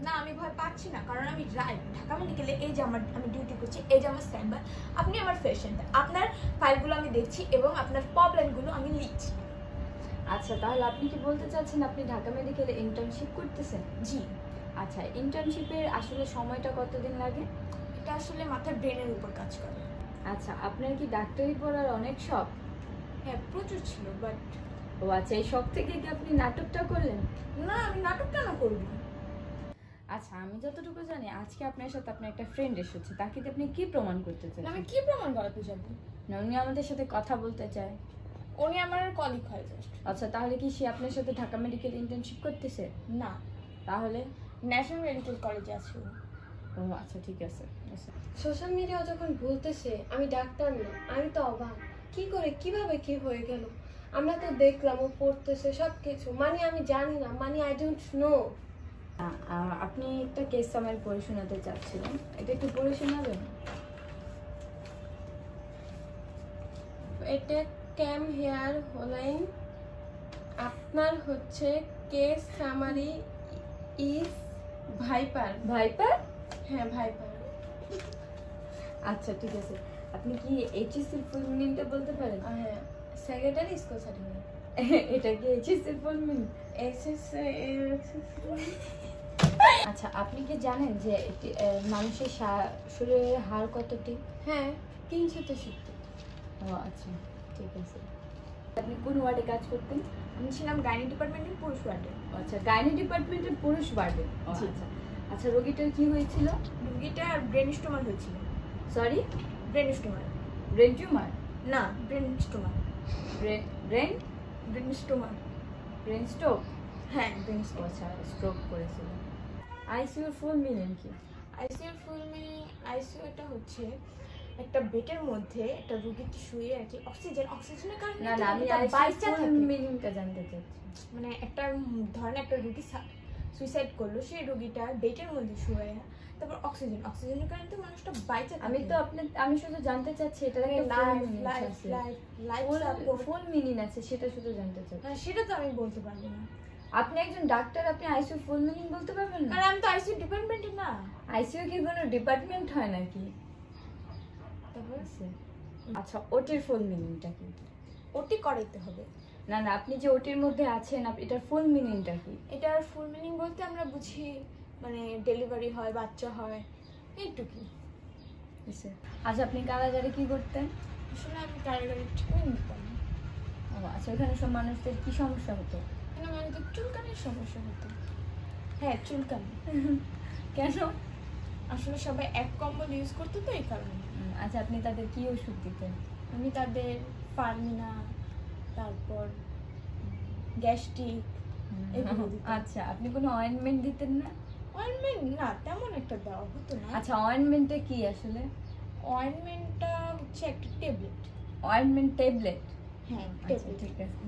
না আমি ভয় পাচ্ছি না, কারণ আমি ঢাকা মেডিকেলে এই যে আমি ডিউটি করছি, এই যে আমার চেম্বার, আপনি আমার পেশেন্ট, আপনার ফাইলগুলো আমি দেখছি এবং আপনার প্রবলেমগুলো আমি লিখছি। আচ্ছা, তাহলে আপনি কি বলতে চাচ্ছেন আপনি ঢাকা মেডিকেলে ইন্টার্নশিপ করতেছেন? জি। আচ্ছা, ইন্টার্নশিপের আসলে সময়টা কতদিন লাগে? এটা আসলে মাথার ব্রেনের উপর কাজ করে। আচ্ছা, আপনার কি ডাক্তারি পড়ার অনেক শখ? হ্যাঁ, প্রচুর ছিল, বাট ও আচ্ছা, এই শখ থেকে কি আপনি নাটকটা করলেন? না, আমি নাটক কেন করবো? আচ্ছা, আমি যতটুকু জানি আজকে আপনার সাথে আপনার একটা ফ্রেন্ড এসেছে, তাকে দিয়ে আপনি কি প্রমাণ করতে চান? আমি কি প্রমাণ করাতে যাবো? না, উনি আমাদের সাথে কথা বলতে চায়। উনি আমার কলিগ হয় জাস্ট। আচ্ছা, তাহলে কি সে আপনার সাথে ঢাকা মেডিকেল ইন্টার্নশিপ করতেছে? না, তাহলে ন্যাশনাল মেডিকেল কলেজে আছে। ও আচ্ছা, ঠিক আছে। সোশ্যাল মিডিয়া যখন বলতেছে আমি ডাক্তার না, আমি তো অবাক, কি করে কিভাবে কি হয়ে গেল? আমরা তো দেখলাম ও পড়তেছে সবকিছু, মানে আমি জানি না, মানে আই ডোন্ট নো। আপনি একটা কেস আমার পড়ে শোনাতে চাচ্ছিলেন, এটা একটু পড়ে শোনাবেন? এটা ক্যাম হেয়ার হোলাইন, আপনার হচ্ছে case summary is viper. Viper? হ্যাঁ, ভাইপার। আচ্ছা, ঠিক আছে। আপনি কি এইচএসসির ফুল মিনিংটা বলতে পারেন? হ্যাঁ, সেক্রেটারি স্কুল সার্টিফিকেট। এটা কি এইচএসসির ফুল মিনিং? আচ্ছা, আপনি কি জানেন যে মানুষের শরীরের হাড় কতটি? হ্যাঁ, 363। ও আচ্ছা, ঠিক আছে। আপনি কোন ওয়ার্ডে কাজ করতেন? আমি ছিলাম গাইনি ডিপার্টমেন্টের পুরুষ ওয়ার্ডে। আচ্ছা, গাইনি ডিপার্টমেন্টের পুরুষ ওয়ার্ডে। আচ্ছা আচ্ছা, রোগীটার কি হয়েছিল? রোগীটার ব্রেন স্টোমার হয়েছিল। সরি, ব্রেন স্টোমার। Brain tumour? না, ব্রেন স্টোমার। ব্রেন ব্রেন স্টোমার। Brain stroke? হ্যাঁ, ব্রেন স্টোমার। আচ্ছা, স্ট্রোক করেছিল। আইসিইউর ফুল মিনিং কি? আইসিইউর ফুল মিনিং, আইসিইউ এটা হচ্ছে একটা বেডের মধ্যে একটা রোগীকে শুয়ে আর কি অক্সিজেনের কারণে। না না, আমি আইসিইউ ফুল মিনিংটা জানতে চাচ্ছি। মানে একটা ধরনের একটা রোগী সুইসাইড করলো, সেই রোগীটা বেডের মধ্যে শুয়ে, তারপর অক্সিজেনের কারণে তো মানুষটা বাইচা থাকে। আমি শুধু জানতে চাচ্ছি এটা ফুল মিনিং আছে, সেটা শুধু জানতে চাচ্ছি। সেটা তো আমি বলতে পারবো না। আপনি একজন ডাক্তার, আপনি আইসিইউ ফুল মিনিং বলতে পারবেন না? আর আমি তো আইসিইউ ডিপার্টমেন্টে না। আইসিইউ কি কোনো ডিপার্টমেন্ট হয় নাকি? তারপর আচ্ছা, ওটির ফুল মিনিংটা কি? ওটি করাইতে হবে। না না, আপনি যে ওটির মধ্যে আছেন, এটার ফুল মিনিংটা কি? এটার ফুল মিনিং বলতে আমরা বুঝি মানে ডেলিভারি হয়, বাচ্চা হয়, এইটুকুই। আচ্ছা, আপনি কারাগারে কি করতেন? আসলে আমি কারাগারে ট্রিটমেন্ট নিতাম। ও আচ্ছা, ওখানে সব মানুষদের কি সমস্যা হতো? এখানে মানুষদের চুলকানির সমস্যা হতো। হ্যাঁ, চুলকানি। কেন? আসলে সবাই এক কম্বল ইউজ করতো তো, এই কারণে। আচ্ছা, আপনি তাদের কি ওষুধ দিতেন? আমি তাদের ফার্মিনা, তারপর গ্যাস্ট্রিক, এগুলো দিতাম। আচ্ছা, আপনি কোনো অয়েন্টমেন্ট দিতেন না? অয়েন্টমেন্ট না, তেমন একটা দেওয়া হতো না। আচ্ছা, অয়েন্টমেন্টটা কি আসলে? অয়েন্টমেন্টটা হচ্ছে একটা ট্যাবলেট। Ointment tablet? হ্যাঁ, আচ্ছা, ঠিক আছে।